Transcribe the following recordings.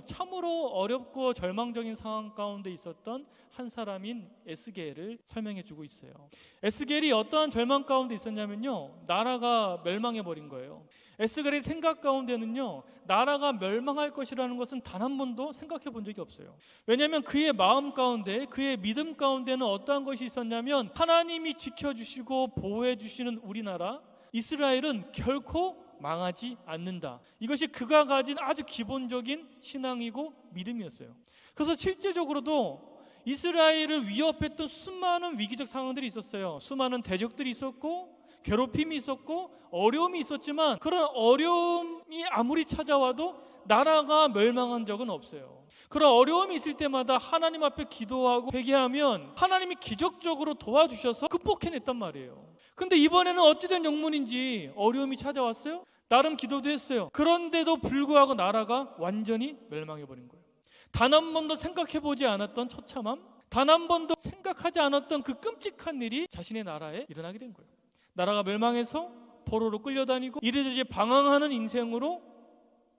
참으로 어렵고 절망적인 상황 가운데 있었던 한 사람인 에스겔을 설명해 주고 있어요. 에스겔이 어떠한 절망 가운데 있었냐면요, 나라가 멸망해 버린 거예요. 에스겔의 생각 가운데는요, 나라가 멸망할 것이라는 것은 단 한 번도 생각해 본 적이 없어요. 왜냐하면 그의 마음 가운데, 그의 믿음 가운데는 어떠한 것이 있었냐면, 하나님이 지켜주시고 보호해 주시는 우리나라 이스라엘은 결코 망하지 않는다. 이것이 그가 가진 아주 기본적인 신앙이고 믿음이었어요. 그래서 실제적으로도 이스라엘을 위협했던 수많은 위기적 상황들이 있었어요. 수많은 대적들이 있었고 괴롭힘이 있었고 어려움이 있었지만, 그런 어려움이 아무리 찾아와도 나라가 멸망한 적은 없어요. 그런 어려움이 있을 때마다 하나님 앞에 기도하고 회개하면 하나님이 기적적으로 도와주셔서 극복해냈단 말이에요. 근데 이번에는 어찌된 영문인지 어려움이 찾아왔어요. 나름 기도도 했어요. 그런데도 불구하고 나라가 완전히 멸망해버린 거예요. 단 한 번도 생각해보지 않았던 처참함, 단 한 번도 생각하지 않았던 그 끔찍한 일이 자신의 나라에 일어나게 된 거예요. 나라가 멸망해서 포로로 끌려다니고 이리저리 방황하는 인생으로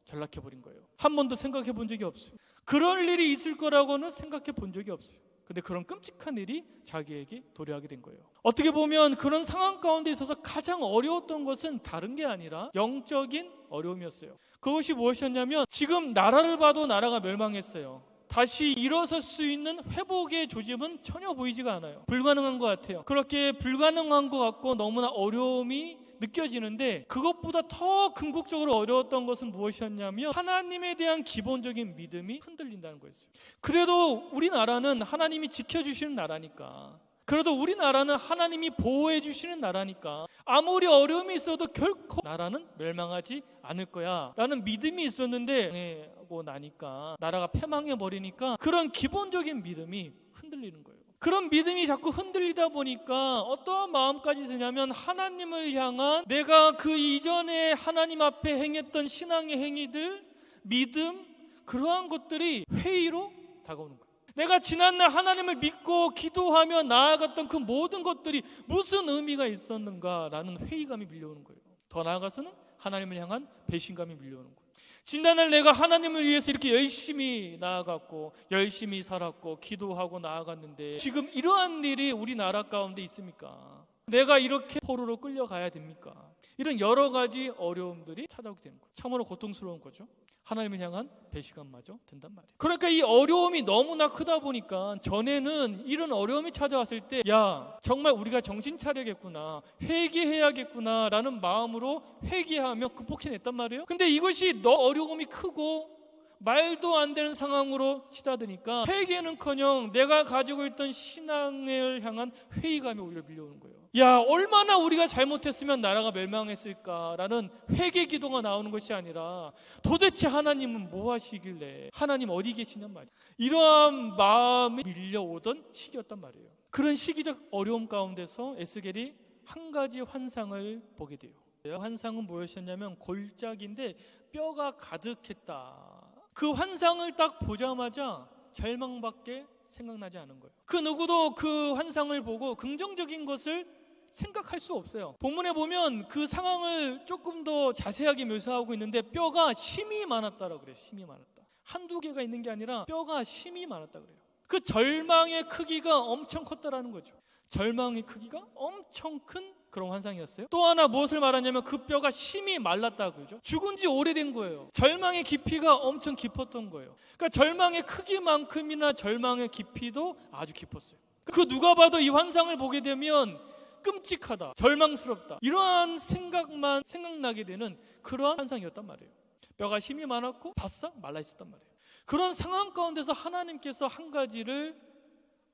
전락해버린 거예요. 한 번도 생각해 본 적이 없어요. 그럴 일이 있을 거라고는 생각해 본 적이 없어요. 근데 그런 끔찍한 일이 자기에게 도래하게 된 거예요. 어떻게 보면 그런 상황 가운데 있어서 가장 어려웠던 것은 다른 게 아니라 영적인 어려움이었어요. 그것이 무엇이었냐면, 지금 나라를 봐도 나라가 멸망했어요. 다시 일어설 수 있는 회복의 조짐은 전혀 보이지가 않아요. 불가능한 것 같아요. 그렇게 불가능한 것 같고 너무나 어려움이 느껴지는데, 그것보다 더 궁극적으로 어려웠던 것은 무엇이었냐면, 하나님에 대한 기본적인 믿음이 흔들린다는 거였어요. 그래도 우리나라는 하나님이 지켜주시는 나라니까, 그래도 우리나라는 하나님이 보호해 주시는 나라니까, 아무리 어려움이 있어도 결코 나라는 멸망하지 않을 거야 라는 믿음이 있었는데, 하고 나니까 나라가 패망해 버리니까 그런 기본적인 믿음이 흔들리는 거예요. 그런 믿음이 자꾸 흔들리다 보니까 어떠한 마음까지 드냐면, 하나님을 향한 내가 그 이전에 하나님 앞에 행했던 신앙의 행위들, 믿음, 그러한 것들이 회의로 다가오는 거예요. 내가 지난날 하나님을 믿고 기도하며 나아갔던 그 모든 것들이 무슨 의미가 있었는가라는 회의감이 밀려오는 거예요. 더 나아가서는 하나님을 향한 배신감이 밀려오는 거예요. 지난날 내가 하나님을 위해서 이렇게 열심히 나아갔고 열심히 살았고 기도하고 나아갔는데, 지금 이러한 일이 우리나라 가운데 있습니까? 내가 이렇게 포로로 끌려가야 됩니까? 이런 여러 가지 어려움들이 찾아오게 되는 거예요. 참으로 고통스러운 거죠. 하나님을 향한 배신감마저 든단 말이에요. 그러니까 이 어려움이 너무나 크다 보니까, 전에는 이런 어려움이 찾아왔을 때, 야, 정말 우리가 정신 차려야겠구나, 회개해야겠구나 라는 마음으로 회개하며 극복해냈단 말이에요. 근데 이것이 어려움이 크고 말도 안 되는 상황으로 치닫으니까 회개는커녕 내가 가지고 있던 신앙을 향한 회의감이 오히려 밀려오는 거예요. 야, 얼마나 우리가 잘못했으면 나라가 멸망했을까라는 회개 기도가 나오는 것이 아니라, 도대체 하나님은 뭐 하시길래, 하나님 어디 계시냔 말이에요. 이러한 마음이 밀려오던 시기였단 말이에요. 그런 시기적 어려움 가운데서 에스겔이 한 가지 환상을 보게 돼요. 환상은 무엇이었냐면, 골짜기인데 뼈가 가득했다. 그 환상을 딱 보자마자 절망밖에 생각나지 않은 거예요. 그 누구도 그 환상을 보고 긍정적인 것을 생각할 수 없어요. 본문에 보면 그 상황을 조금 더 자세하게 묘사하고 있는데, 뼈가 심이 많았다라고 그래요. 심이 많았다. 한두 개가 있는 게 아니라 뼈가 심이 많았다 그래요. 그 절망의 크기가 엄청 컸다라는 거죠. 절망의 크기가 엄청 큰 그런 환상이었어요. 또 하나 무엇을 말하냐면, 그 뼈가 심이 말랐다고 그러죠. 죽은 지 오래된 거예요. 절망의 깊이가 엄청 깊었던 거예요. 그러니까 절망의 크기만큼이나 절망의 깊이도 아주 깊었어요. 그 누가 봐도 이 환상을 보게 되면 끔찍하다, 절망스럽다, 이러한 생각만 생각나게 되는 그러한 환상이었단 말이에요. 뼈가 심이 많았고 바싹 말라 있었단 말이에요. 그런 상황 가운데서 하나님께서 한 가지를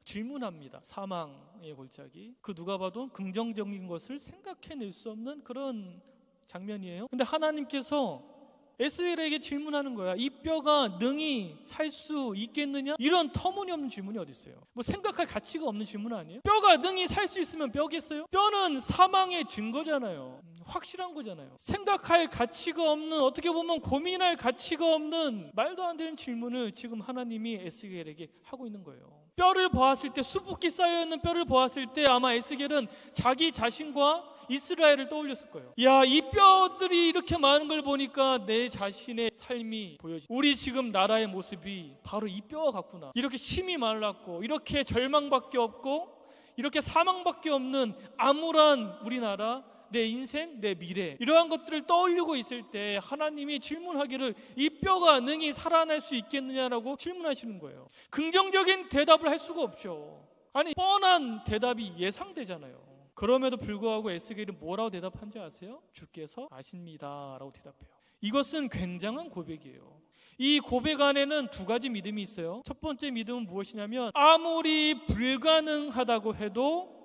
질문합니다. 사망의 골짜기. 그 누가 봐도 긍정적인 것을 생각해낼 수 없는 그런 장면이에요. 근데 하나님께서 에스겔에게 질문하는 거야. 이 뼈가 능히 살 수 있겠느냐? 이런 터무니없는 질문이 어디 있어요? 뭐 생각할 가치가 없는 질문 아니에요? 뼈가 능히 살 수 있으면 뼈겠어요? 뼈는 사망의 증거잖아요. 확실한 거잖아요. 생각할 가치가 없는, 어떻게 보면 고민할 가치가 없는 말도 안 되는 질문을 지금 하나님이 에스겔에게 하고 있는 거예요. 뼈를 보았을 때, 수북히 쌓여있는 뼈를 보았을 때 아마 에스겔은 자기 자신과 이스라엘을 떠올렸을 거예요. 야, 이 뼈들이 이렇게 많은 걸 보니까 내 자신의 삶이 보여지. 우리 지금 나라의 모습이 바로 이 뼈와 같구나. 이렇게 심이 말랐고 이렇게 절망밖에 없고 이렇게 사망밖에 없는 암울한 우리나라, 내 인생, 내 미래, 이러한 것들을 떠올리고 있을 때 하나님이 질문하기를 이 뼈가 능히 살아날 수 있겠느냐라고 질문하시는 거예요. 긍정적인 대답을 할 수가 없죠. 아니, 뻔한 대답이 예상되잖아요. 그럼에도 불구하고 에스겔이 뭐라고 대답한지 아세요? 주께서 아십니다 라고 대답해요. 이것은 굉장한 고백이에요. 이 고백 안에는 두 가지 믿음이 있어요. 첫 번째 믿음은 무엇이냐면, 아무리 불가능하다고 해도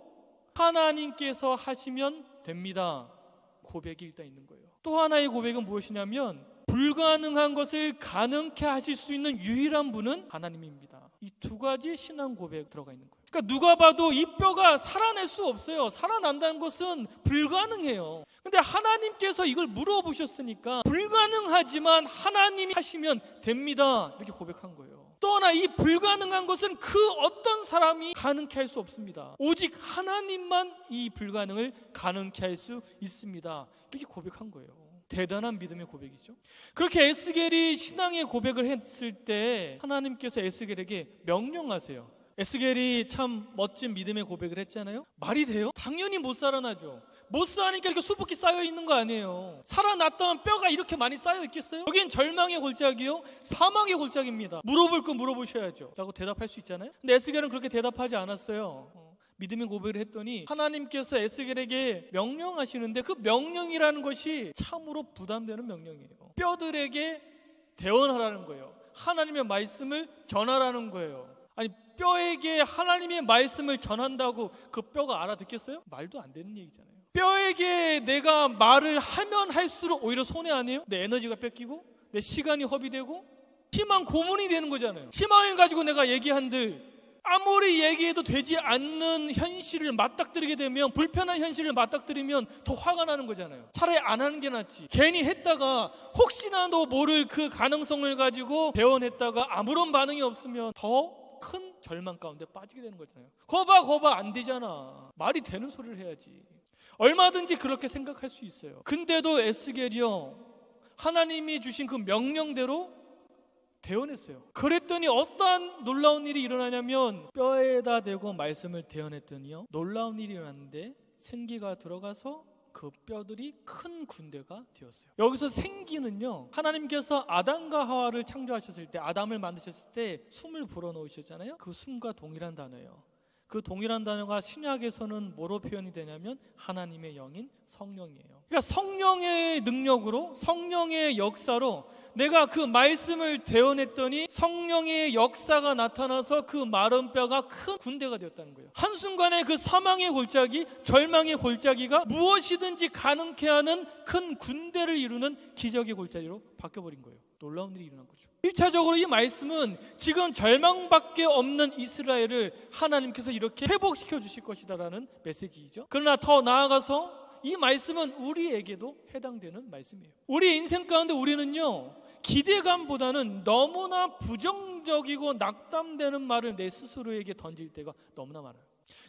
하나님께서 하시면 됩니다. 고백이 일단 있는 거예요. 또 하나의 고백은 무엇이냐면, 불가능한 것을 가능케 하실 수 있는 유일한 분은 하나님입니다. 이 두 가지 신앙 고백 들어가 있는 거예요. 그러니까 누가 봐도 이 뼈가 살아낼 수 없어요. 살아난다는 것은 불가능해요. 근데 하나님께서 이걸 물어보셨으니까 불가능하지만 하나님이 하시면 됩니다, 이렇게 고백한 거예요. 또 하나, 이 불가능한 것은 그 어떤 사람이 가능케 할 수 없습니다. 오직 하나님만 이 불가능을 가능케 할 수 있습니다, 이렇게 고백한 거예요. 대단한 믿음의 고백이죠. 그렇게 에스겔이 신앙의 고백을 했을 때 하나님께서 에스겔에게 명령하세요. 에스겔이 참 멋진 믿음의 고백을 했잖아요. 말이 돼요? 당연히 못 살아나죠. 못 사니까 이렇게 수북히 쌓여 있는 거 아니에요. 살아났다면 뼈가 이렇게 많이 쌓여 있겠어요? 여긴 절망의 골짜기요, 사망의 골짜기입니다. 물어볼 거 물어보셔야죠 라고 대답할 수 있잖아요. 근데 에스겔은 그렇게 대답하지 않았어요. 믿음의 고백을 했더니 하나님께서 에스겔에게 명령하시는데, 그 명령이라는 것이 참으로 부담되는 명령이에요. 뼈들에게 대언하라는 거예요. 하나님의 말씀을 전하라는 거예요. 아니, 뼈에게 하나님의 말씀을 전한다고 그 뼈가 알아듣겠어요? 말도 안 되는 얘기잖아요. 뼈에게 내가 말을 하면 할수록 오히려 손해 아니에요? 내 에너지가 뺏기고 내 시간이 허비되고 희망 고문이 되는 거잖아요. 희망을 가지고 내가 얘기한들 아무리 얘기해도 되지 않는 현실을 맞닥뜨리게 되면, 불편한 현실을 맞닥뜨리면 더 화가 나는 거잖아요. 차라리 안 하는 게 낫지. 괜히 했다가 혹시나도 모를 그 가능성을 가지고 대언했다가 아무런 반응이 없으면 더 큰 절망 가운데 빠지게 되는 거잖아요. 거봐 안 되잖아. 말이 되는 소리를 해야지. 얼마든지 그렇게 생각할 수 있어요. 근데도 에스겔이요, 하나님이 주신 그 명령대로 대언했어요. 그랬더니 어떠한 놀라운 일이 일어나냐면, 뼈에다 대고 말씀을 대언했더니요, 놀라운 일이 일어났는데 생기가 들어가서 그 뼈들이 큰 군대가 되었어요. 여기서 생기는요, 하나님께서 아담과 하와를 창조하셨을 때, 아담을 만드셨을 때 숨을 불어넣으셨잖아요. 그 숨과 동일한 단어예요. 그 동일한 단어가 신약에서는 뭐로 표현이 되냐면 하나님의 영인 성령이에요. 그러니까 성령의 능력으로, 성령의 역사로 내가 그 말씀을 대언했더니 성령의 역사가 나타나서 그 마른 뼈가 큰 군대가 되었다는 거예요. 한순간에 그 사망의 골짜기, 절망의 골짜기가 무엇이든지 가능케 하는 큰 군대를 이루는 기적의 골짜기로 바뀌어버린 거예요. 놀라운 일이 일어난 거죠. 1차적으로 이 말씀은 지금 절망밖에 없는 이스라엘을 하나님께서 이렇게 회복시켜 주실 것이다라는 메시지이죠. 그러나 더 나아가서 이 말씀은 우리에게도 해당되는 말씀이에요. 우리 인생 가운데 우리는요, 기대감보다는 너무나 부정적이고 낙담되는 말을 내 스스로에게 던질 때가 너무나 많아요.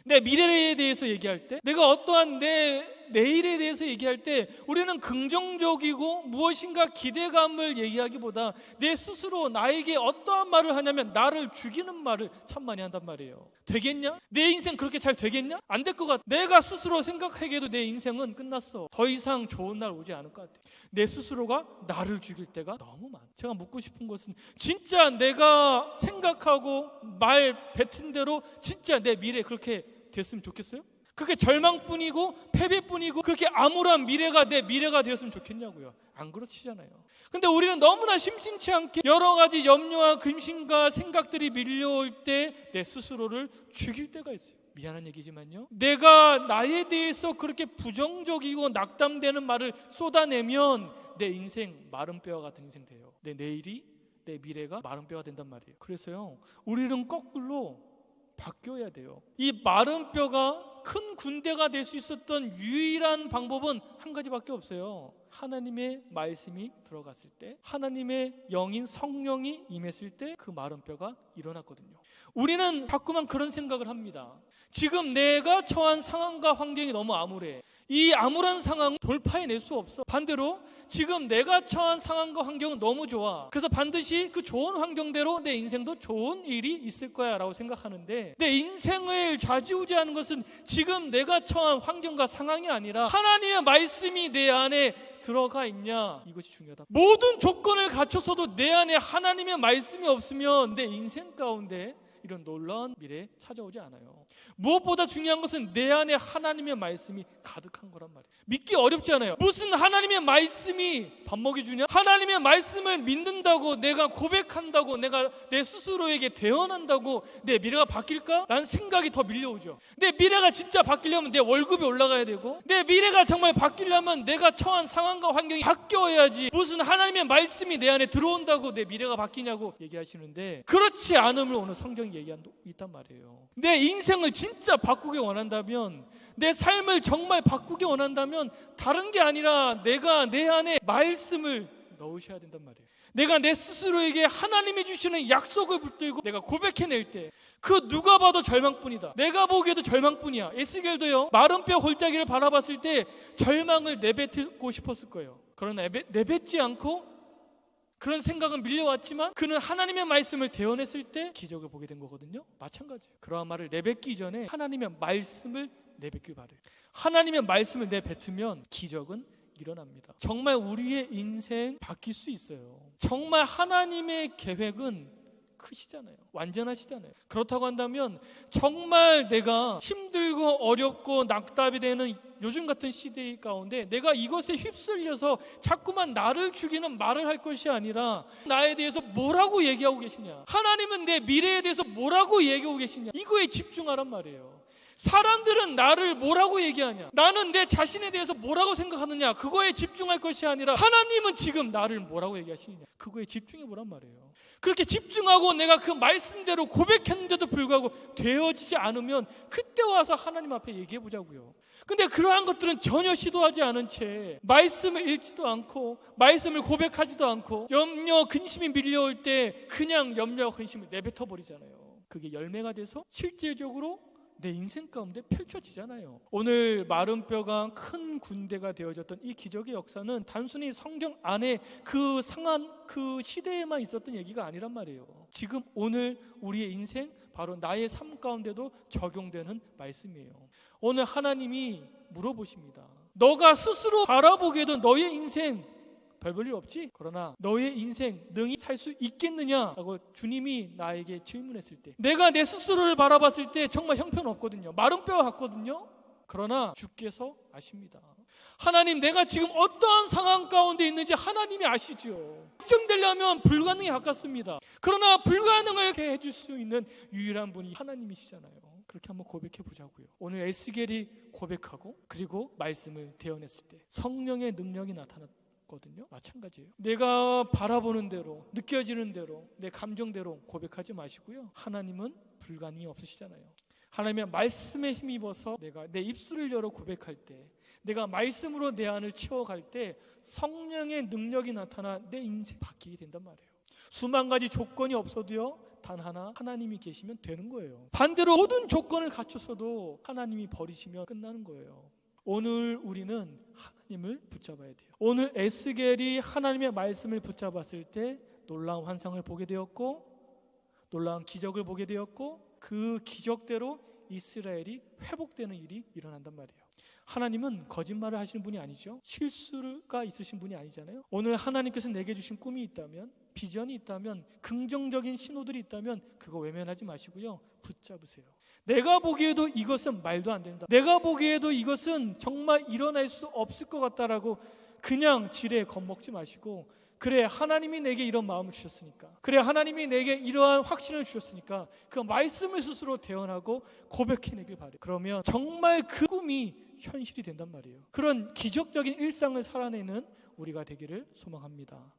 내 미래에 대해서 얘기할 때, 내가 어떠한 내 내일에 대해서 얘기할 때 우리는 긍정적이고 무엇인가 기대감을 얘기하기보다 내 스스로 나에게 어떠한 말을 하냐면 나를 죽이는 말을 참 많이 한단 말이에요. 되겠냐? 내 인생 그렇게 잘 되겠냐? 안 될 것 같아. 내가 스스로 생각하기에도 내 인생은 끝났어. 더 이상 좋은 날 오지 않을 것 같아. 내 스스로가 나를 죽일 때가 너무 많아. 제가 묻고 싶은 것은, 진짜 내가 생각하고 말 뱉은 대로 진짜 내 미래 그렇게 됐으면 좋겠어요? 그렇게 절망뿐이고 패배뿐이고 그렇게 암울한 미래가 내 미래가 되었으면 좋겠냐고요. 안 그렇지잖아요. 근데 우리는 너무나 심심치 않게 여러 가지 염려와 근심과 생각들이 밀려올 때 내 스스로를 죽일 때가 있어요. 미안한 얘기지만요, 내가 나에 대해서 그렇게 부정적이고 낙담되는 말을 쏟아내면 내 인생 마른 뼈와 같은 인생 돼요. 내 내일이, 내 미래가 마른 뼈가 된단 말이에요. 그래서요, 우리는 거꾸로 바뀌어야 돼요. 이 마른 뼈가 큰 군대가 될 수 있었던 유일한 방법은 한 가지밖에 없어요. 하나님의 말씀이 들어갔을 때, 하나님의 영인 성령이 임했을 때 그 마른 뼈가 일어났거든요. 우리는 자꾸만 그런 생각을 합니다. 지금 내가 처한 상황과 환경이 너무 암울해. 이 암울한 상황 돌파해낼 수 없어. 반대로 지금 내가 처한 상황과 환경은 너무 좋아. 그래서 반드시 그 좋은 환경대로 내 인생도 좋은 일이 있을 거야 라고 생각하는데, 내 인생을 좌지우지하는 것은 지금 내가 처한 환경과 상황이 아니라 하나님의 말씀이 내 안에 들어가 있냐, 이것이 중요하다. 모든 조건을 갖춰서도 내 안에 하나님의 말씀이 없으면 내 인생 가운데 이런 놀라운 미래 찾아오지 않아요. 무엇보다 중요한 것은 내 안에 하나님의 말씀이 가득한 거란 말이에요. 믿기 어렵지 않아요. 무슨 하나님의 말씀이 밥 먹여주냐? 하나님의 말씀을 믿는다고, 내가 고백한다고, 내가 내 스스로에게 대언한다고 내 미래가 바뀔까? 라는 생각이 더 밀려오죠. 내 미래가 진짜 바뀌려면 내 월급이 올라가야 되고, 내 미래가 정말 바뀌려면 내가 처한 상황과 환경이 바뀌어야지, 무슨 하나님의 말씀이 내 안에 들어온다고 내 미래가 바뀌냐고 얘기하시는데, 그렇지 않음을 오늘 성경이 얘기하고 있단 말이에요. 내 인생을 진짜 바꾸기 원한다면, 내 삶을 정말 바꾸기 원한다면 다른 게 아니라 내가 내 안에 말씀을 넣으셔야 된단 말이에요. 내가 내 스스로에게 하나님이 주시는 약속을 붙들고 내가 고백해낼 때, 그 누가 봐도 절망뿐이다. 내가 보기에도 절망뿐이야. 에스겔도요, 마른 뼈 골짜기를 바라봤을 때 절망을 내뱉고 싶었을 거예요. 그러나 내뱉지 않고 그런 생각은 밀려왔지만 그는 하나님의 말씀을 대언했을 때 기적을 보게 된 거거든요. 마찬가지예요. 그러한 말을 내뱉기 전에 하나님의 말씀을 내뱉길 바래요. 하나님의 말씀을 내뱉으면 기적은 일어납니다. 정말 우리의 인생 바뀔 수 있어요. 정말 하나님의 계획은 크시잖아요. 완전하시잖아요. 그렇다고 한다면 정말 내가 힘들고 어렵고 낙답이 되는 요즘 같은 시대 가운데 내가 이것에 휩쓸려서 자꾸만 나를 죽이는 말을 할 것이 아니라 나에 대해서 뭐라고 얘기하고 계시냐, 하나님은 내 미래에 대해서 뭐라고 얘기하고 계시냐, 이거에 집중하란 말이에요. 사람들은 나를 뭐라고 얘기하냐, 나는 내 자신에 대해서 뭐라고 생각하느냐, 그거에 집중할 것이 아니라 하나님은 지금 나를 뭐라고 얘기하시느냐, 그거에 집중해 보란 말이에요. 그렇게 집중하고 내가 그 말씀대로 고백했는데도 불구하고 되어지지 않으면 그때 와서 하나님 앞에 얘기해 보자고요. 근데 그러한 것들은 전혀 시도하지 않은 채 말씀을 읽지도 않고 말씀을 고백하지도 않고 염려 근심이 밀려올 때 그냥 염려와 근심을 내뱉어 버리잖아요. 그게 열매가 돼서 실질적으로 내 인생 가운데 펼쳐지잖아요. 오늘 마른 뼈가 큰 군대가 되어졌던 이 기적의 역사는 단순히 성경 안에 그 상한 그 시대에만 있었던 얘기가 아니란 말이에요. 지금 오늘 우리의 인생, 바로 나의 삶 가운데도 적용되는 말씀이에요. 오늘 하나님이 물어보십니다. 너가 스스로 바라보기에도 너의 인생 별 볼 일 없지? 그러나 너의 인생 능히 살 수 있겠느냐라고 주님이 나에게 질문했을 때, 내가 내 스스로를 바라봤을 때 정말 형편없거든요. 마른 뼈 같거든요. 그러나 주께서 아십니다. 하나님, 내가 지금 어떠한 상황 가운데 있는지 하나님이 아시죠. 확정되려면 불가능에 가깝습니다. 그러나 불가능을 해줄 수 있는 유일한 분이 하나님이시잖아요. 그렇게 한번 고백해 보자고요. 오늘 에스겔이 고백하고 그리고 말씀을 대언했을 때 성령의 능력이 나타났거든요. 마찬가지예요. 내가 바라보는 대로, 느껴지는 대로, 내 감정대로 고백하지 마시고요. 하나님은 불가능이 없으시잖아요. 하나님의 말씀에 힘입어서 내가 내 입술을 열어 고백할 때, 내가 말씀으로 내 안을 채워갈 때 성령의 능력이 나타나 내 인생이 바뀌게 된단 말이에요. 수만 가지 조건이 없어도요, 단 하나 하나님이 계시면 되는 거예요. 반대로 모든 조건을 갖춰서도 하나님이 버리시면 끝나는 거예요. 오늘 우리는 하나님을 붙잡아야 돼요. 오늘 에스겔이 하나님의 말씀을 붙잡았을 때 놀라운 환상을 보게 되었고, 놀라운 기적을 보게 되었고, 그 기적대로 이스라엘이 회복되는 일이 일어난단 말이에요. 하나님은 거짓말을 하시는 분이 아니죠. 실수가 있으신 분이 아니잖아요. 오늘 하나님께서 내게 주신 꿈이 있다면, 비전이 있다면, 긍정적인 신호들이 있다면 그거 외면하지 마시고요, 붙잡으세요. 내가 보기에도 이것은 말도 안 된다, 내가 보기에도 이것은 정말 일어날 수 없을 것 같다라고 그냥 지레 겁먹지 마시고, 그래, 하나님이 내게 이런 마음을 주셨으니까, 그래, 하나님이 내게 이러한 확신을 주셨으니까 그 말씀을 스스로 대언하고 고백해내길 바래요. 그러면 정말 그 꿈이 현실이 된단 말이에요. 그런 기적적인 일상을 살아내는 우리가 되기를 소망합니다.